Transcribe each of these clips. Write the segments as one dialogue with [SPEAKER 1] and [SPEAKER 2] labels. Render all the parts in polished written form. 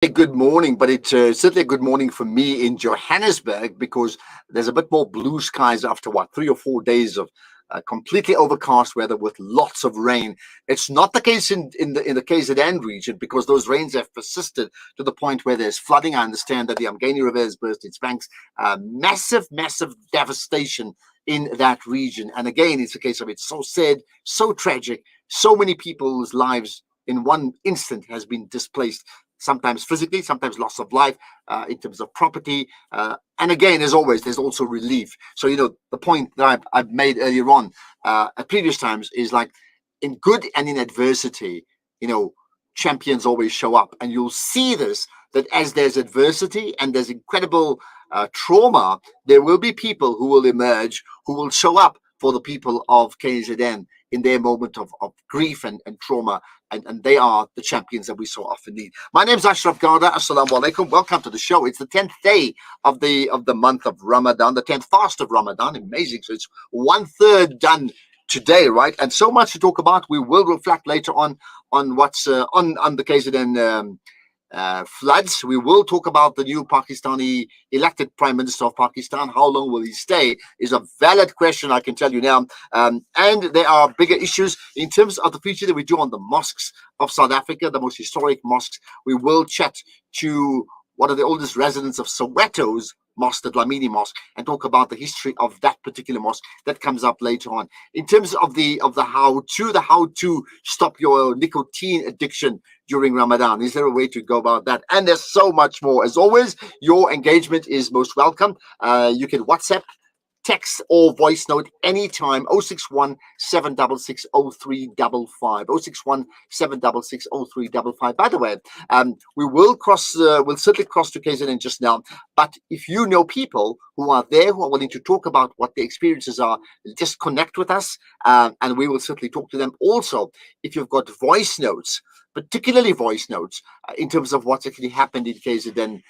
[SPEAKER 1] A good morning, but it's certainly a good morning for me in Johannesburg because there's a bit more blue skies after 3 or 4 days of completely overcast weather with lots of rain. It's not the case in the KZN region because those rains have persisted to the point where there's flooding. I understand that the Umgeni River has burst its banks, massive devastation in that region. And again, it's a case of it's so sad, so tragic, so many people's lives in one instant has been displaced, sometimes physically, sometimes loss of life, in terms of property. And again, as always, there's also relief. So, the point that I've made earlier on at previous times is like in good and in adversity, champions always show up. And you'll see this, that as there's adversity and there's incredible trauma, there will be people who will emerge, who will show up for the people of KZN in their moment of grief and trauma. And they are the champions that we so often need. My name is Ashraf Garda. Assalamu alaikum. Welcome to the show. It's the 10th day of the month of Ramadan, the 10th fast of Ramadan. Amazing. So it's 1/3 done today, right? And so much to talk about. We will reflect later on what's on the KZN floods. We will talk about the new Pakistani elected Prime Minister of Pakistan. How long will he stay is a valid question, I can tell you now. And there are bigger issues in terms of the feature that we do on the mosques of South Africa, the most historic mosques. We will chat to one of the oldest residents of Soweto's mosque, the Dlamini Mosque, and talk about the history of that particular mosque. That comes up later on. In terms of the how to stop your nicotine addiction during Ramadan. Is there a way to go about that? And there's so much more. As always, your engagement is most welcome. You can WhatsApp, text, or voice note anytime. 061 766 0355. 061 766 0355. By the way, we will we'll certainly cross to KZN just now. But if you know people who are there, who are willing to talk about what their experiences are, just connect with us, and we will certainly talk to them. Also, if you've got voice notes, particularly voice notes, in terms of what's actually happened in KZN,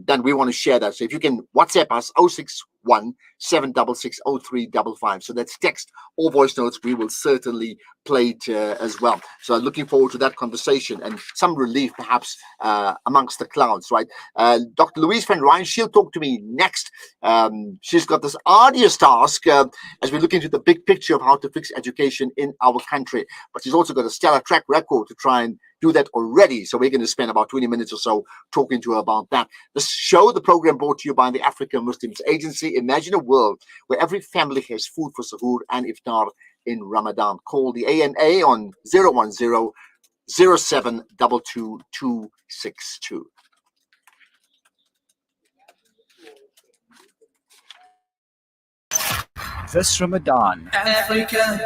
[SPEAKER 1] then we want to share that. So if you can WhatsApp us, 061 766 0355. So that's text or voice notes. We will certainly play it as well. So looking forward to that conversation and some relief perhaps amongst the clouds, right? Dr. Louise van Rijn, she'll talk to me next. She's got this arduous task as we look into the big picture of how to fix education in our country. But she's also got a stellar track record to try and do that already. So we're going to spend about 20 minutes or so talking to her about that. The program brought to you by the African Muslims Agency. Imagine a world where every family has food for suhoor and iftar in Ramadan. Call the AMA on 010 07 22262.
[SPEAKER 2] This Ramadan,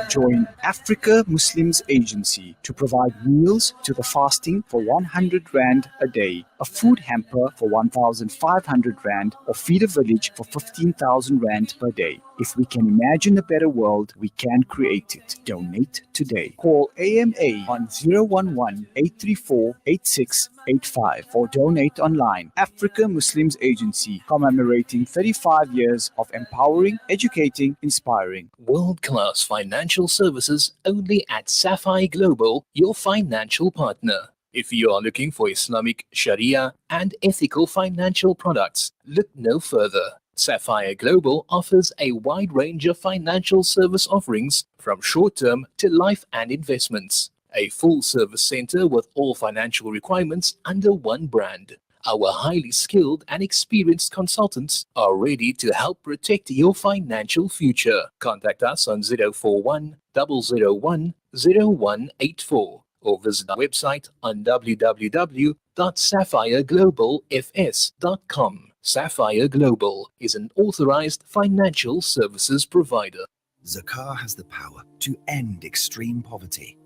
[SPEAKER 2] join Africa Muslims Agency to provide meals to the fasting for 100 Rand a day, a food hamper for 1,500 Rand, or feed a village for 15,000 Rand per day. If we can imagine a better world, we can create it. Donate today. Call AMA on 011-834-8685 or donate online. Africa Muslims Agency, commemorating 35 years of empowering, educating, inspiring.
[SPEAKER 3] World-class financial services only at Sapphire Global, your financial partner. If you are looking for Islamic Sharia and ethical financial products, look no further. Sapphire Global offers a wide range of financial service offerings from short-term to life and investments. A full-service center with all financial requirements under one brand. Our highly skilled and experienced consultants are ready to help protect your financial future. Contact us on 041 001 0184 or visit our website on www.sapphireglobalfs.com. Sapphire Global is an authorized financial services provider.
[SPEAKER 4] Zakah has the power to end extreme poverty.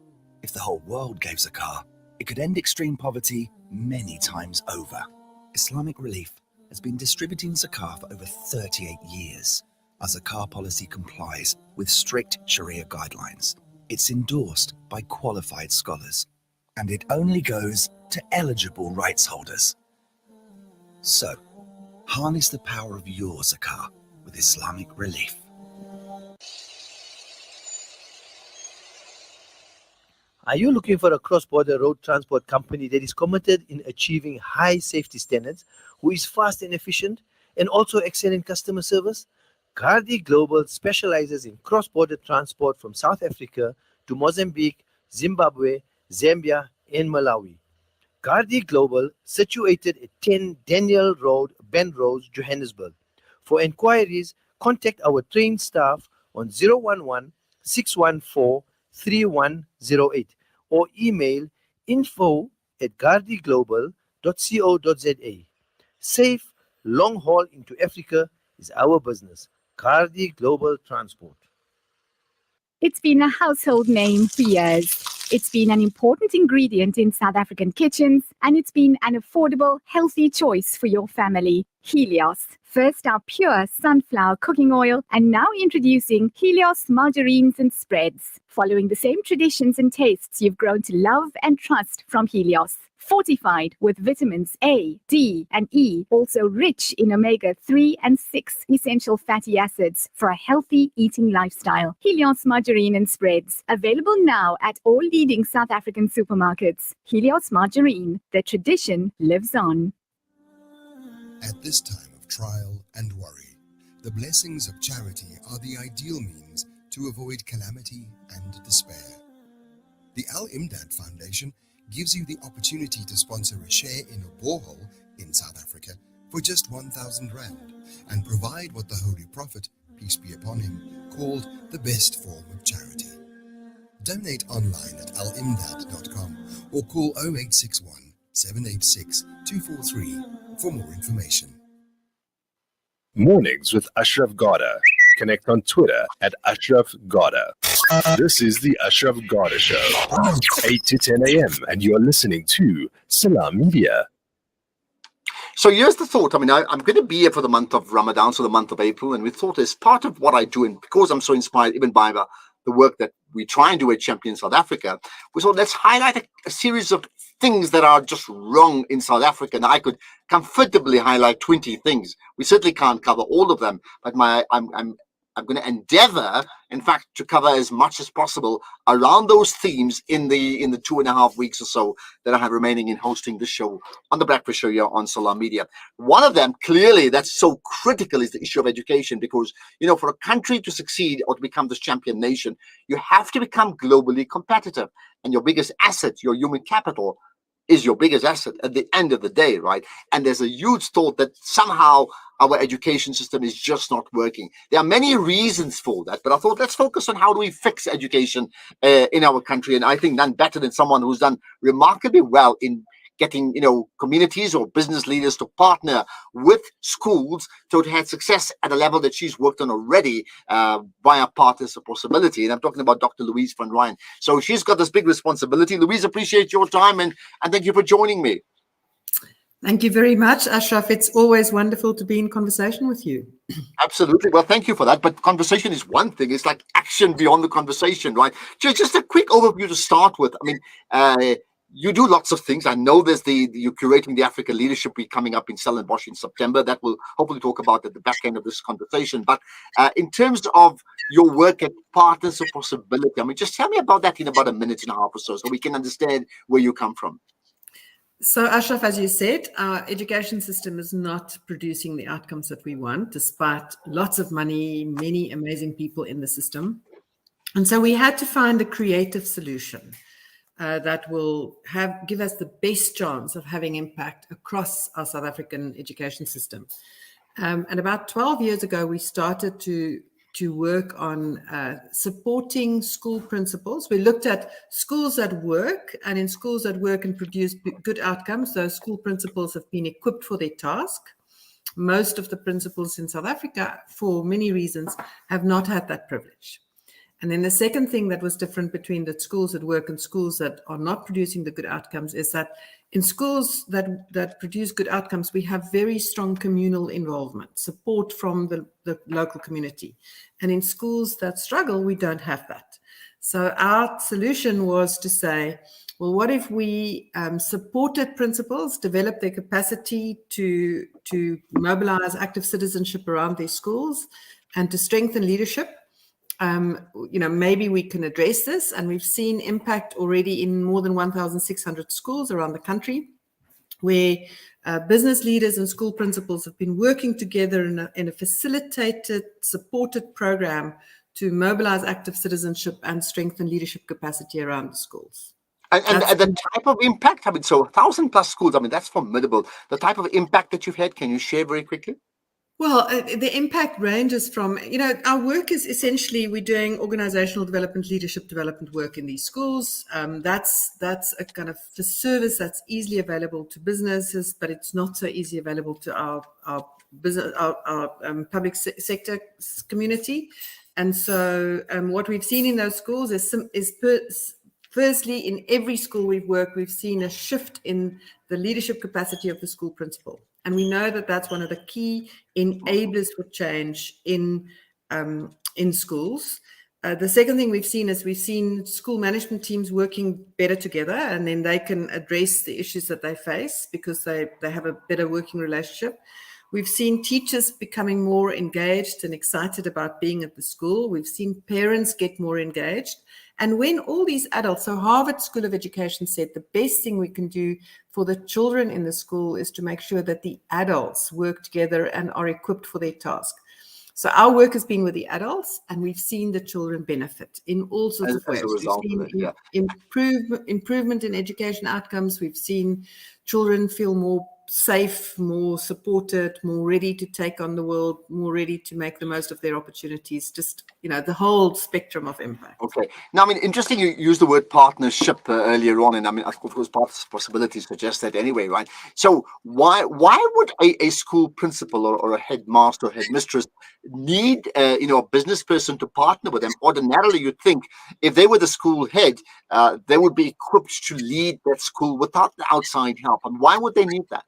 [SPEAKER 4] If the whole world gave zakah, it could end extreme poverty many times over. Islamic Relief has been distributing zakah for over 38 years. Our zakah policy complies with strict Sharia guidelines. It's endorsed by qualified scholars, and it only goes to eligible rights holders. So, harness the power of your zakah with Islamic Relief.
[SPEAKER 5] Are you looking for a cross-border road transport company that is committed in achieving high safety standards, who is fast and efficient, and also excel in customer service? Gardi Global specializes in cross-border transport from South Africa to Mozambique, Zimbabwe, Zambia, and Malawi. Gardi Global, situated at 10 Daniel Road, Benrose, Johannesburg. For inquiries, contact our trained staff on 011 614 3108 or email info@gardiglobal.co.za. Safe, long haul into Africa is our business. Gardi Global Transport.
[SPEAKER 6] It's been a household name for years. It's been an important ingredient in South African kitchens, and it's been an affordable, healthy choice for your family. Helios. First our pure sunflower cooking oil, and now introducing Helios margarines and spreads. Following the same traditions and tastes you've grown to love and trust from Helios. Fortified with vitamins A, D, and E, also rich in omega-3 and 6 essential fatty acids for a healthy eating lifestyle. Helios margarine and spreads, available now at all leading South African supermarkets. Helios margarine, the tradition lives on.
[SPEAKER 7] At this time of trial and worry, the blessings of charity are the ideal means to avoid calamity and despair. The Al Imdad Foundation gives you the opportunity to sponsor a share in a borehole in South Africa for just 1,000 Rand and provide what the Holy Prophet, peace be upon him, called the best form of charity. Donate online at alimdad.com or call 0861 786 243 for more information.
[SPEAKER 8] Mornings with Ashraf Garda. Connect on Twitter at Ashraf Garda. This is the Ashraf Garda Show, 8 to 10 a.m. and you're listening to Salam Media.
[SPEAKER 1] So here's the thought. I mean, I'm going to be here for the month of Ramadan, so the month of April, and we thought as part of what I do, and because I'm so inspired even by the work that we try and do at Champion South Africa, we thought let's highlight a series of things that are just wrong in South Africa. And I could comfortably highlight 20 things. We certainly can't cover all of them, but I'm going to endeavor, in fact, to cover as much as possible around those themes in the 2.5 weeks or so that I have remaining in hosting the show on the Breakfast Show here on Salam Media. One of them, clearly, that's so critical is the issue of education, because, you know, for a country to succeed or to become this champion nation, you have to become globally competitive. And your biggest asset, your human capital, is your biggest asset at the end of the day, right? And there's a huge thought that somehow our education system is just not working. There are many reasons for that, but I thought let's focus on how do we fix education in our country. And I think none better than someone who's done remarkably well in getting, you know, communities or business leaders to partner with schools to have success at a level that she's worked on already via Partners of Possibility. And I'm talking about Dr. Louise van Rijn. So she's got this big responsibility. Louise, appreciate your time and thank you for joining me.
[SPEAKER 9] Thank you very much, Ashraf. It's always wonderful to be in conversation with you.
[SPEAKER 1] Absolutely. Well, thank you for that. But conversation is one thing. It's like action beyond the conversation, right? Just a quick overview to start with. I mean, you do lots of things. I know there's you're curating the Africa Leadership Week coming up in Stellenbosch in September. That we'll hopefully talk about at the back end of this conversation. But in terms of your work at Partners of Possibility, I mean, just tell me about that in about a minute and a half or so we can understand where you come from.
[SPEAKER 9] So, Ashraf, as you said, our education system is not producing the outcomes that we want, despite lots of money, many amazing people in the system. And so we had to find a creative solution that will give us the best chance of having impact across our South African education system. And about 12 years ago, we started to work on supporting school principals. We looked at schools that work, and in schools that work and produce good outcomes, those school principals have been equipped for their task. Most of the principals in South Africa, for many reasons, have not had that privilege. And then the second thing that was different between the schools that work and schools that are not producing the good outcomes is that in schools that produce good outcomes, we have very strong communal involvement, support from the local community. And in schools that struggle, we don't have that. So our solution was to say, well, what if we supported principals, develop their capacity to mobilize active citizenship around their schools and to strengthen leadership? maybe we can address this. And we've seen impact already in more than 1,600 schools around the country, where business leaders and school principals have been working together in a facilitated, supported program to mobilize active citizenship and strengthen leadership capacity around the schools.
[SPEAKER 1] And the type of impact, I mean, so 1,000+ schools, I mean, that's formidable. The type of impact that you've had, can you share very quickly?
[SPEAKER 9] Well, the impact ranges from, our work is essentially we're doing organizational development, leadership development work in these schools. That's a kind of a service that's easily available to businesses, but it's not so easy available to our business, our public sector community. And so what we've seen in those schools is firstly, in every school we've worked, we've seen a shift in the leadership capacity of the school principal. And we know that that's one of the key enablers for change in schools. The second thing we've seen school management teams working better together, and then they can address the issues that they face because they have a better working relationship. We've seen teachers becoming more engaged and excited about being at the school. We've seen parents get more engaged. And when all these adults, so Harvard School of Education said the best thing we can do for the children in the school is to make sure that the adults work together and are equipped for their task. So our work has been with the adults, and we've seen the children benefit in all sorts of ways. We've seen improvement in education outcomes. We've seen children feel more safe, more supported, more ready to take on the world, more ready to make the most of their opportunities, just, the whole spectrum of impact.
[SPEAKER 1] Okay. Now, I mean, interesting, you used the word partnership earlier on, and I mean, of course, possibilities suggest that anyway, right? So why would a school principal or a headmaster or headmistress need, a business person to partner with them? Ordinarily, you'd think if they were the school head, they would be equipped to lead that school without the outside help. And why would they need that?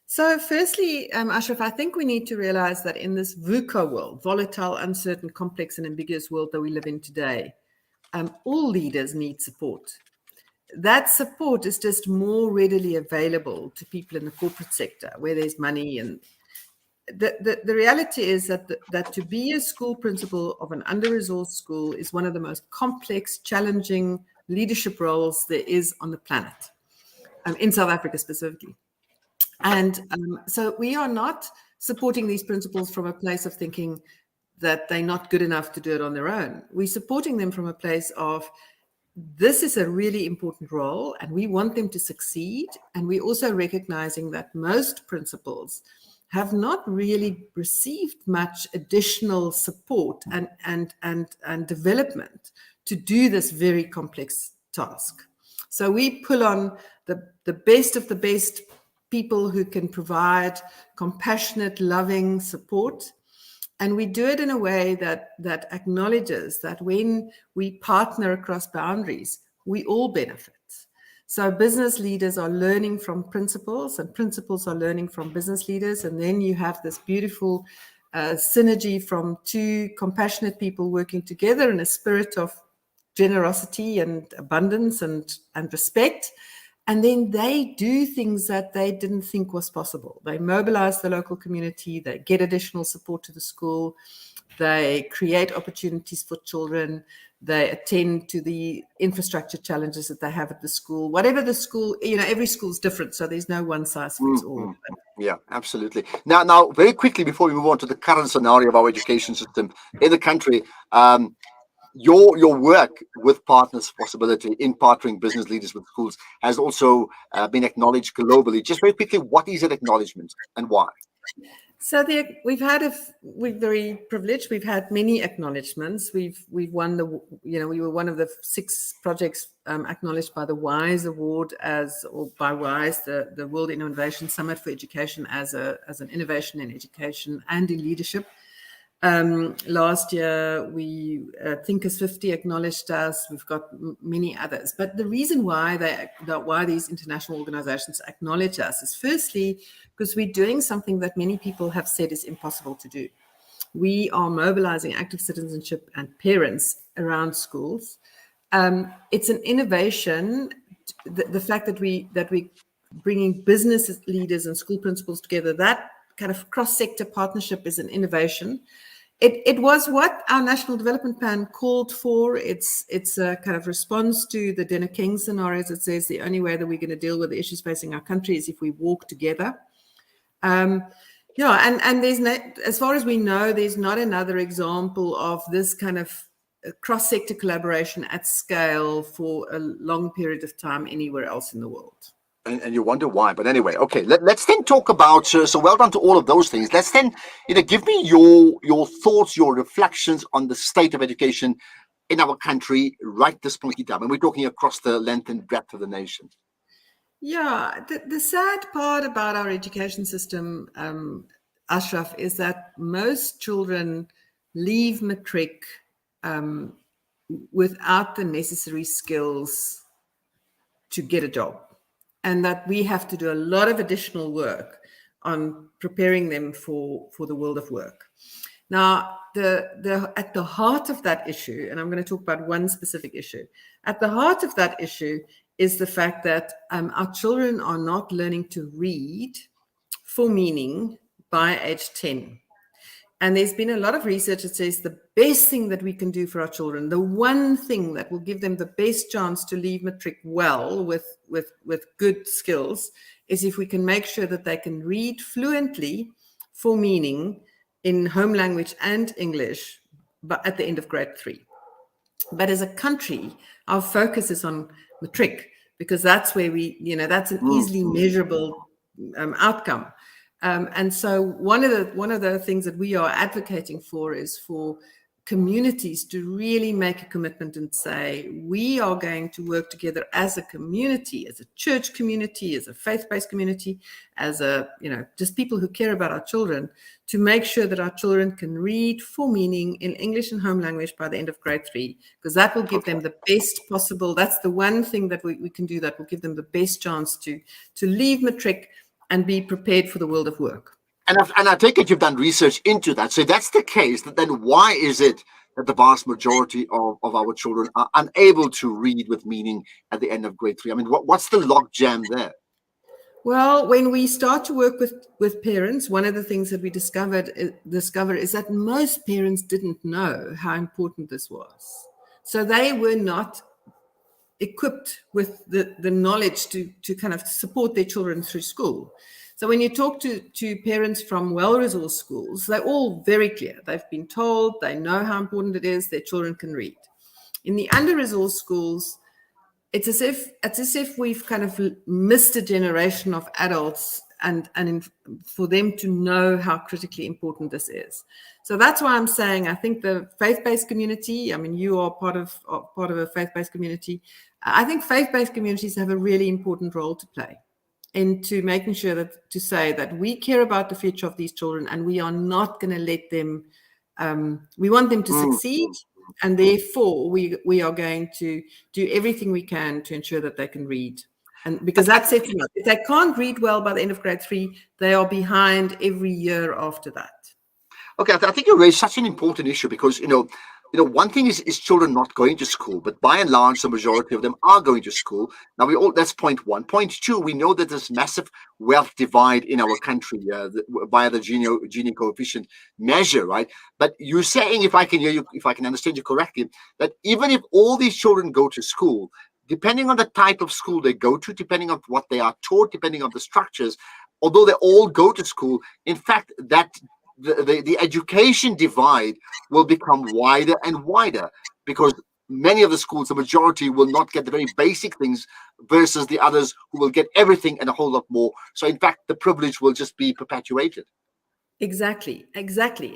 [SPEAKER 9] So firstly, Ashraf, I think we need to realize that in this VUCA world, volatile, uncertain, complex, and ambiguous world that we live in today, all leaders need support. That support is just more readily available to people in the corporate sector where there's money. And the reality is that to be a school principal of an under-resourced school is one of the most complex, challenging leadership roles there is on the planet, in South Africa specifically. And so we are not supporting these principals from a place of thinking that they're not good enough to do it on their own. We're supporting them from a place of, this is a really important role and we want them to succeed. And we're also recognizing that most principals have not really received much additional support and development to do this very complex task. So we pull on the best of the best people who can provide compassionate, loving support. And we do it in a way that acknowledges that when we partner across boundaries, we all benefit. So business leaders are learning from principals, and principals are learning from business leaders. And then you have this beautiful synergy from two compassionate people working together in a spirit of generosity and abundance and respect. And then they do things that they didn't think was possible. They mobilize the local community, they get additional support to the school, they create opportunities for children, they attend to the infrastructure challenges that they have at the school. Whatever the school, every school is different, so there's no one size fits all.
[SPEAKER 1] Yeah, absolutely. Now, very quickly before we move on to the current scenario of our education system in the country, your work with Partners Possibility in partnering business leaders with schools has also been acknowledged globally. Just very quickly, what is an acknowledgement and why?
[SPEAKER 9] So we're very privileged. We've had many acknowledgements. We've won we were one of the 6 projects acknowledged by the WISE Award or by WISE, the World Innovation Summit for Education as an innovation in education and in leadership. Last year, Thinkers 50 acknowledged us. We've got many others. But the reason why these international organizations acknowledge us is firstly because we're doing something that many people have said is impossible to do. We are mobilizing active citizenship and parents around schools. It's an innovation. The fact that we bringing business leaders and school principals together, that kind of cross-sector partnership is an innovation. It was what our National Development Plan called for. It's a kind of response to the Dinner King scenarios. It says the only way that we're going to deal with the issues facing our country is if we walk together. Yeah, and there's no, as far as we know, there's not another example of this kind of cross-sector collaboration at scale for a long period of time anywhere else in the world.
[SPEAKER 1] And you wonder why. But anyway, okay, let's then talk about, so well done to all of those things. Let's then, give me your thoughts, your reflections on the state of education in our country right this point in time. And we're talking across the length and breadth of the nation.
[SPEAKER 9] Yeah, the sad part about our education system, Ashraf, is that most children leave matric without the necessary skills to get a job, and that we have to do a lot of additional work on preparing them for the world of work. Now, at the heart of that issue, and I'm going to talk about one specific issue, at the heart of that issue is the fact that our children are not learning to read for meaning by age 10. And there's been a lot of research that says the best thing that we can do for our children, the one thing that will give them the best chance to leave matric well with good skills, is if we can make sure that they can read fluently for meaning in home language and English, but at the end of grade 3. But as a country, our focus is on matric, because that's where that's an easily measurable outcome. And so one of the things that we are advocating for is for communities to really make a commitment and say, we are going to work together as a community, as a church community, as a faith-based community, as just people who care about our children, to make sure that our children can read for meaning in English and home language by the end of grade 3, because that will give them the best possible, that's the one thing that we can do that will give them the best chance to leave matric and be prepared for the world of work.
[SPEAKER 1] And I take it you've done research into that. So if that's the case, then why is it that the vast majority of our children are unable to read with meaning at the end of grade 3? I mean, what's the log jam there?
[SPEAKER 9] Well, when we start to work with parents, one of the things that we discover is that most parents didn't know how important this was. So they were not equipped with the knowledge to kind of support their children through school. So when you talk to parents from well-resourced schools, they're all very clear. They've been told, they know how important it is, their children can read. In the under-resourced schools, it's as if we've kind of missed a generation of adults and for them to know how critically important this is. So that's why I'm saying I think the faith-based community, I mean, you are part of a faith-based community. I think faith-based communities have a really important role to play into making sure to say that we care about the future of these children and we are not going to let them, we want them to succeed. And therefore, we are going to do everything we can to ensure that they can read. And because that sets them up. If they can't read well by the end of grade 3, they are behind every year after that.
[SPEAKER 1] Okay, I think you raised such an important issue because, one thing is children not going to school, but by and large, the majority of them are going to school. Now, that's point one. Point two, we know that there's massive wealth divide in our country via the Gini coefficient measure, right? But you're saying, if I can understand you correctly, that even if all these children go to school, depending on the type of school they go to, depending on what they are taught, depending on the structures, although they all go to school, in fact, that the education divide will become wider and wider because many of the schools, the majority, will not get the very basic things versus the others who will get everything and a whole lot more. So in fact, the privilege will just be perpetuated.
[SPEAKER 9] Exactly.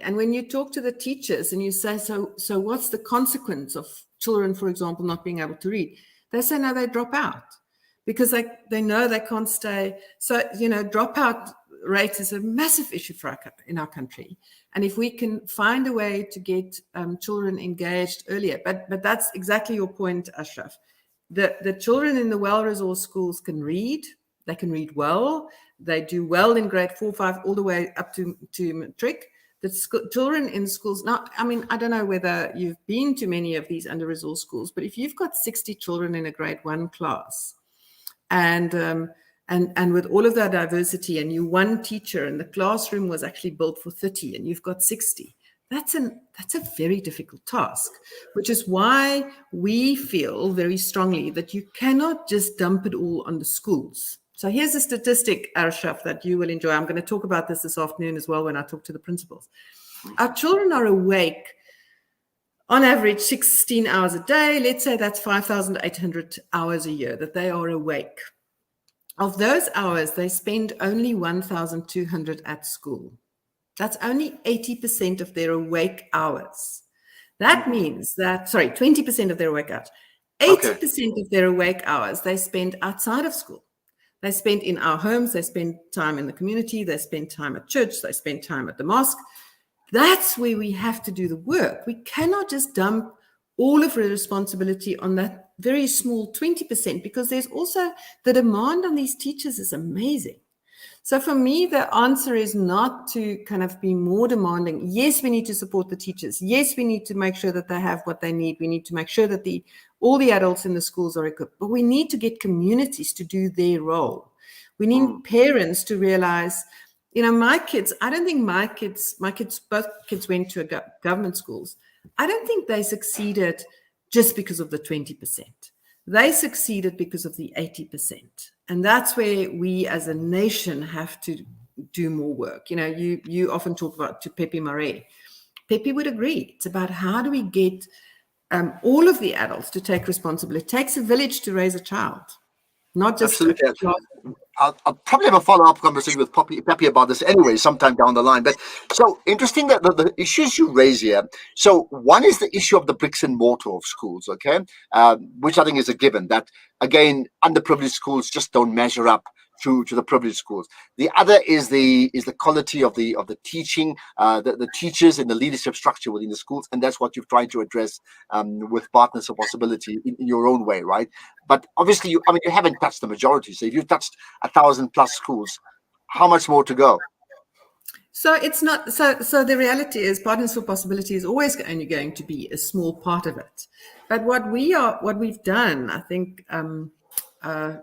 [SPEAKER 9] And when you talk to the teachers and you say, so what's the consequence of children, for example, not being able to read? They say, no, they drop out because they know they can't stay. So, dropout rates is a massive issue in our country. And if we can find a way to get children engaged earlier, but that's exactly your point, Ashraf. The children in the well-resourced schools can read. They can read well. They do well in grade 4, 5, all the way up to matric. The children in schools now, I mean, I don't know whether you've been to many of these under-resourced schools, but if you've got 60 children in a grade 1 class, and with all of that diversity, and you one teacher, and the classroom was actually built for 30, and you've got 60, That's a very difficult task, which is why we feel very strongly that you cannot just dump it all on the schools. So here's a statistic, Ashraf, that you will enjoy. I'm going to talk about this afternoon as well when I talk to the principals. Our children are awake on average 16 hours a day. Let's say that's 5,800 hours a year that they are awake. Of those hours, they spend only 1,200 at school. That's only 80% of their awake hours. That means that, 20% of their awake hours. 80% of their awake hours they spend outside of school. They spend in our homes, they spend time in the community, they spend time at church, they spend time at the mosque. That's where we have to do the work. We cannot just dump all of the responsibility on that very small 20%, because there's also the demand on these teachers is amazing. So for me, the answer is not to kind of be more demanding. Yes, we need to support the teachers. Yes, we need to make sure that they have what they need. We need to make sure that all the adults in the schools are equipped. But we need to get communities to do their role. We need parents to realize, my kids, I don't think both kids went to government schools. I don't think they succeeded just because of the 20%. They succeeded because of the 80%. And that's where we as a nation have to do more work. You often talk about to Pepe Mare. Pepe would agree. It's about how do we get all of the adults to take responsibility. It takes a village to raise a child, not just
[SPEAKER 1] absolutely. I'll probably have a follow-up conversation with Pepe about this anyway, sometime down the line. But so interesting that the issues you raise here. So one is the issue of the bricks and mortar of schools, okay, which I think is a given. That again, underprivileged schools just don't measure up to the privileged schools. The other is the quality of the teaching, the teachers and the leadership structure within the schools, and that's what you've tried to address with Partners for Possibility in your own way, right? But obviously, you haven't touched the majority. So if you've touched 1,000+ schools, how much more to go?
[SPEAKER 9] So it's not. So the reality is, Partners for Possibility is always only going to be a small part of it. But what we've done, I think.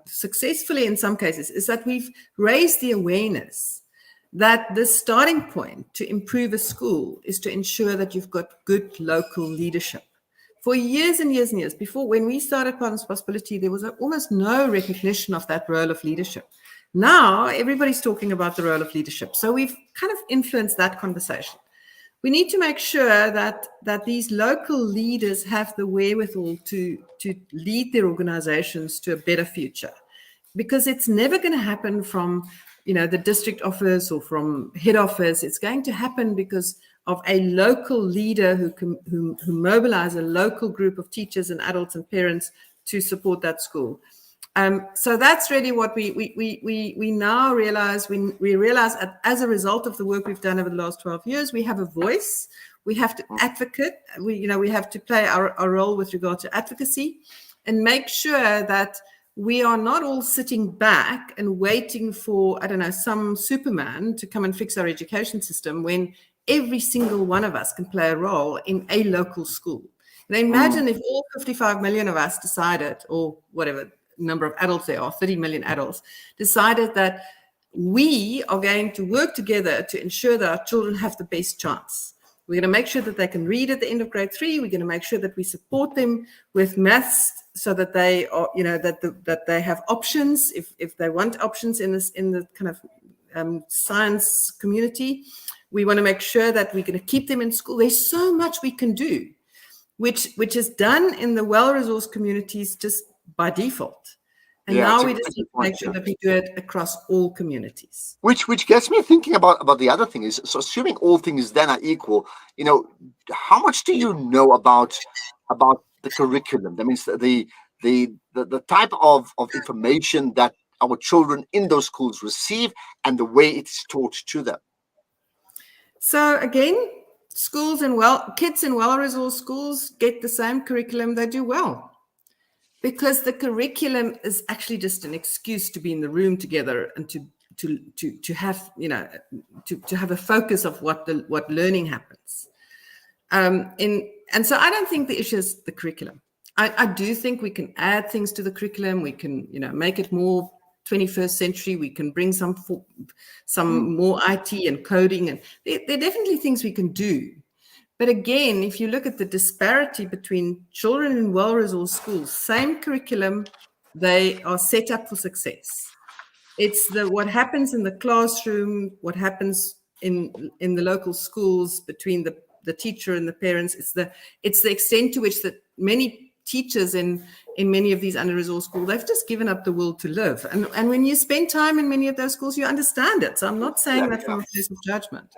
[SPEAKER 9] Successfully in some cases, is that we've raised the awareness that the starting point to improve a school is to ensure that you've got good local leadership. For years and years and years, before when we started Partners for Possibility, there was almost no recognition of that role of leadership. Now everybody's talking about the role of leadership. So we've kind of influenced that conversation. We need to make sure that these local leaders have the wherewithal to lead their organizations to a better future, because it's never going to happen from the district office or from head office. It's going to happen because of a local leader who mobilize a local group of teachers and adults and parents to support that school. So that's really what we now realize. We realize as a result of the work we've done over the last 12 years, we have a voice. We have to advocate. We have to play our role with regard to advocacy and make sure that we are not all sitting back and waiting for, some Superman to come and fix our education system, when every single one of us can play a role in a local school. Now imagine if all 55 million of us decided, or whatever number of adults there are, 30 million adults, decided that we are going to work together to ensure that our children have the best chance. We're going to make sure that they can read at the end of grade 3. We're going to make sure that we support them with maths so that they are, that they have options if they want options in the kind of science community. We want to make sure that we're going to keep them in school. There's so much we can do, which is done in the well-resourced communities just by default. And now we just need to make sure that we do it across all communities.
[SPEAKER 1] Which gets me thinking about the other thing is, so assuming all things then are equal, how much do you know about the curriculum? That means the type of information that our children in those schools receive and the way it's taught to them.
[SPEAKER 9] So again, kids in well-resourced schools get the same curriculum. They do well, because the curriculum is actually just an excuse to be in the room together and to have to have a focus of what learning happens. And so I don't think the issue is the curriculum. I do think we can add things to the curriculum. We can make it more 21st century. We can bring some more IT and coding, and there are definitely things we can do. But again, if you look at the disparity between children in well-resourced schools, same curriculum, they are set up for success. It's what happens in the classroom, what happens in the local schools between the teacher and the parents. It's the extent to which that many teachers in many of these under-resourced schools, they've just given up the will to live. And when you spend time in many of those schools, you understand it. So I'm not saying that from a place of judgment.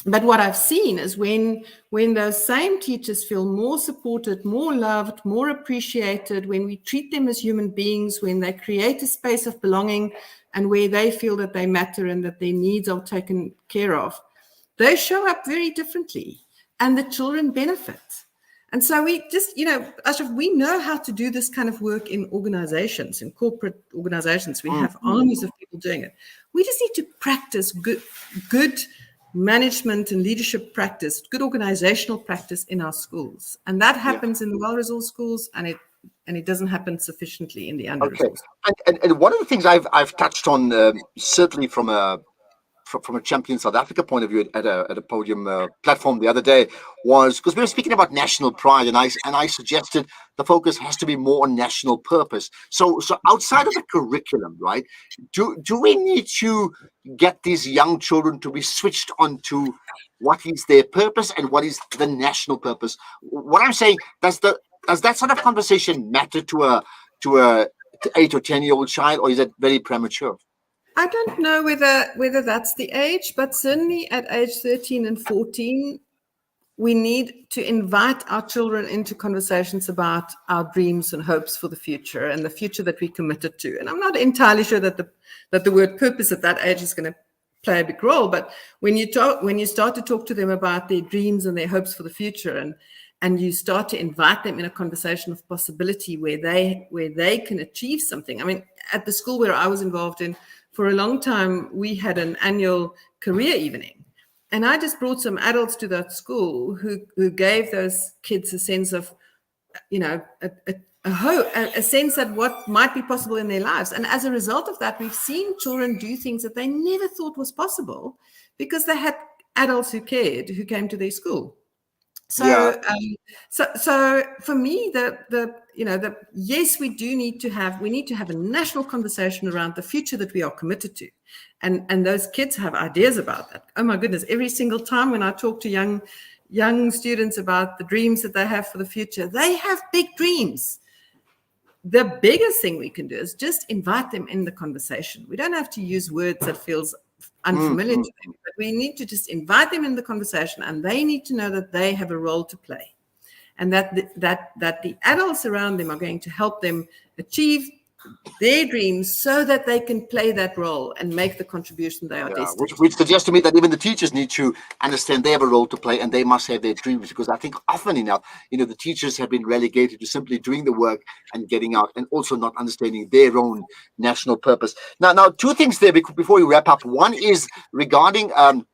[SPEAKER 9] But what I've seen is when those same teachers feel more supported, more loved, more appreciated, when we treat them as human beings, when they create a space of belonging and where they feel that they matter and that their needs are taken care of, they show up very differently and the children benefit. And so we just, Ashraf, we know how to do this kind of work in organizations, in corporate organizations. We have armies of people doing it. We just need to practice good management and leadership practice, good organizational practice in our schools. And that happens in the well-resourced schools, and it doesn't happen sufficiently in the under-resourced.
[SPEAKER 1] Okay. And one of the things I've touched on, certainly from a Champion South Africa point of view at a podium platform the other day, was because we were speaking about national pride, and I suggested the focus has to be more on national purpose. So outside of the curriculum, right? Do we need to get these young children to be switched on to what is their purpose and what is the national purpose? What I'm saying, does that sort of conversation matter to a 8 or 10-year-old child, or is it very premature?
[SPEAKER 9] I don't know whether that's the age, but certainly at age 13 and 14, we need to invite our children into conversations about our dreams and hopes for the future and the future that we committed to. And I'm not entirely sure that the word purpose at that age is going to play a big role. But when you start to talk to them about their dreams and their hopes for the future, and you start to invite them in a conversation of possibility where they can achieve something. I mean, at the school where I was involved in, for a long time, we had an annual career evening. And I just brought some adults to that school who gave those kids a sense of, a sense that what might be possible in their lives. And as a result of that, we've seen children do things that they never thought was possible because they had adults who cared, who came to their school. So, so for me, yes, we need to have a national conversation around the future that we are committed to, and those kids have ideas about that. Oh my goodness! Every single time when I talk to young students about the dreams that they have for the future, they have big dreams. The biggest thing we can do is just invite them in the conversation. We don't have to use words that feels unfamiliar to them, but we need to just invite them in the conversation, and they need to know that they have a role to play, and that the adults around them are going to help them achieve their dreams so that they can play that role and make the contribution they are destined to.
[SPEAKER 1] Which suggests to me that even the teachers need to understand they have a role to play and they must have their dreams, because I think often enough, the teachers have been relegated to simply doing the work and getting out, and also not understanding their own national purpose. Now, two things there before we wrap up. One is regarding, all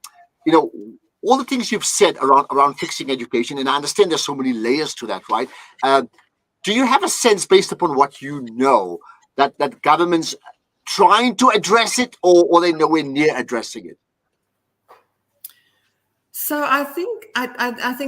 [SPEAKER 1] the things you've said around fixing education, and I understand there's so many layers to that, right? Do you have a sense, based upon what you know, that government's trying to address it, or they're nowhere near addressing it?
[SPEAKER 9] So I think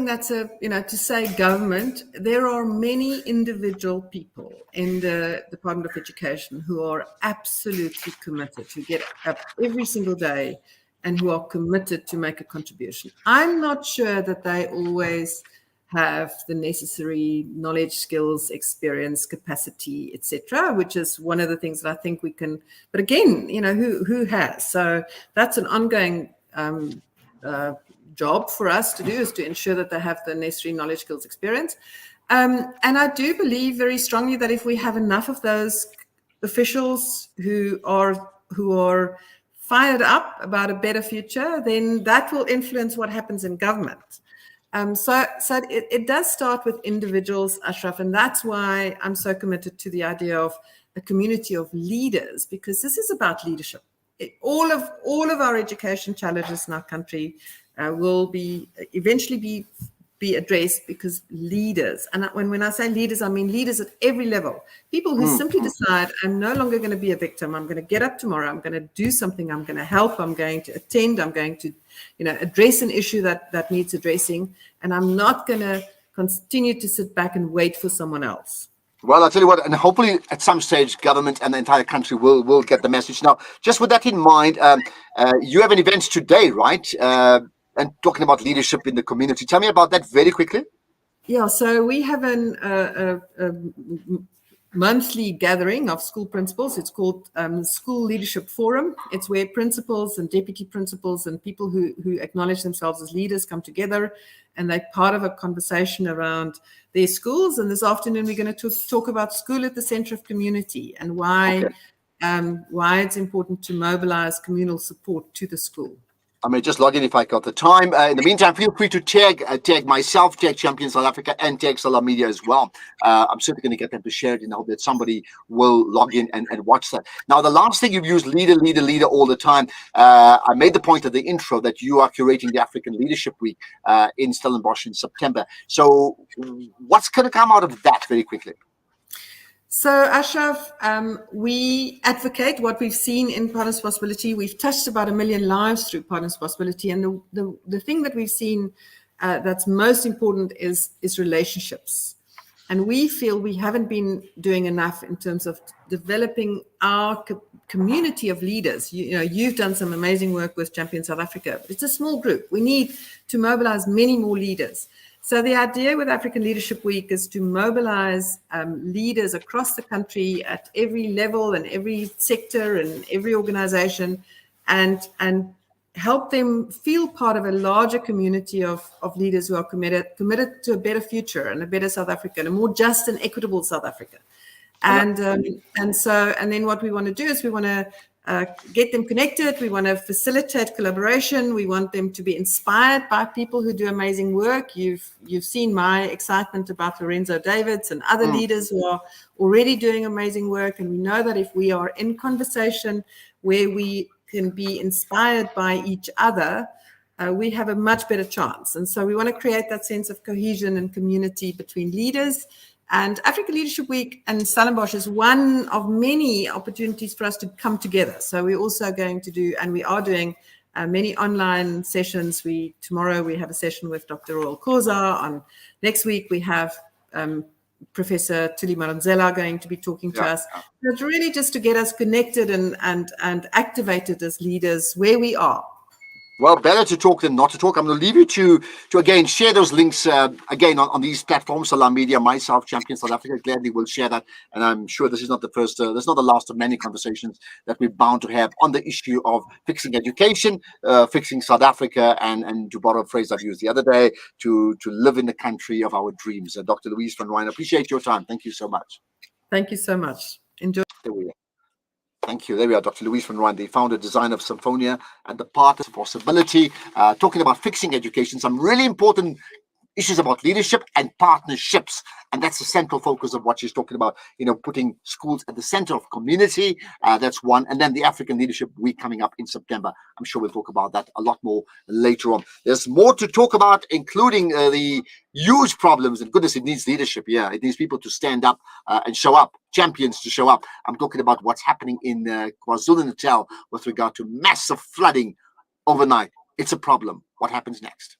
[SPEAKER 9] that's to say government, there are many individual people in the Department of Education who are absolutely committed, who get up every single day and who are committed to make a contribution. I'm not sure that they always have the necessary knowledge, skills, experience, capacity, etc., which is one of the things that I think we can. But again, who has? So that's an ongoing job for us to do, is to ensure that they have the necessary knowledge, skills, experience. And I do believe very strongly that if we have enough of those officials who are fired up about a better future, then that will influence what happens in government. So it does start with individuals, Ashraf, and that's why I'm so committed to the idea of a community of leaders, because this is about leadership. All of our education challenges in our country will eventually be be addressed, because leaders, and when I say leaders, I mean leaders at every level, people who simply decide, I'm no longer going to be a victim. I'm going to get up tomorrow. I'm going to do something. I'm going to help. I'm going to attend. I'm going to, address an issue that needs addressing. And I'm not going to continue to sit back and wait for someone else.
[SPEAKER 1] Well, I'll tell you what, and hopefully at some stage, government and the entire country will get the message. Now, just with that in mind, you have an event today, right? And talking about leadership in the community. Tell me about that very quickly.
[SPEAKER 9] Yeah, so we have a monthly gathering of school principals. It's called School Leadership Forum. It's where principals and deputy principals and people who acknowledge themselves as leaders come together, and they're part of a conversation around their schools. And this afternoon, we're going to talk about school at the center of community and why it's important to mobilize communal support to the school.
[SPEAKER 1] I may just log in if I got the time. In the meantime, feel free to tag myself, tag Champion South Africa, and tag Salam Media as well. I'm certainly going to get them to share it, and I hope that somebody will log in and watch that. Now, the last thing, you've used leader all the time. I made the point at the intro that you are curating the African Leadership Week in Stellenbosch in September. So what's going to come out of that very quickly?
[SPEAKER 9] So, Ashraf, we advocate what we've seen in Partners Possibility. We've touched about 1 million lives through Partners Possibility. And the thing that we've seen that's most important is relationships. And we feel we haven't been doing enough in terms of developing our community of leaders. You've done some amazing work with Champion South Africa. It's a small group. We need to mobilize many more leaders. So the idea with African Leadership Week is to mobilize leaders across the country at every level and every sector and every organization, and help them feel part of a larger community of leaders who are committed to a better future and a better South Africa, and a more just and equitable South Africa. And then what we want to do is we want to get them connected. We want to facilitate collaboration. We want them to be inspired by people who do amazing work. You've seen my excitement about Lorenzo Davids and other leaders who are already doing amazing work. And we know that if we are in conversation where we can be inspired by each other, we have a much better chance. And so we want to create that sense of cohesion and community between leaders. And African Leadership Week and Stellenbosch is one of many opportunities for us to come together. So we're also going to do, and we are doing, many online sessions. Tomorrow we have a session with Dr. Royal Koza. Next week we have Professor Tuli Maranzela going to be talking to us. It's really just to get us connected and activated as leaders where we are.
[SPEAKER 1] Well, better to talk than not to talk. I'm going to leave you to again share those links again on these platforms. Salam Media, myself, Champion South Africa, gladly will share that. And I'm sure this is not the first, this is not the last of many conversations that we're bound to have on the issue of fixing education, fixing South Africa, and to borrow a phrase I've used the other day, to live in the country of our dreams. Dr. Louise van Rijn, appreciate your time. Thank you so much.
[SPEAKER 9] Thank you so much. Enjoy.
[SPEAKER 1] There we are. Thank you. There we are, Dr. Louise van Rijn, the founder, designer of Symphonia and the Partners Possibility, talking about fixing education, some really important issues about leadership and partnerships. And that's the central focus of what she's talking about, putting schools at the center of community. That's one. And then the African Leadership Week coming up in September. I'm sure we'll talk about that a lot more later on. There's more to talk about, including the huge problems. And goodness, it needs leadership. Yeah, it needs people to stand up and show up, champions to show up. I'm talking about what's happening in KwaZulu-Natal with regard to massive flooding overnight. It's a problem. What happens next?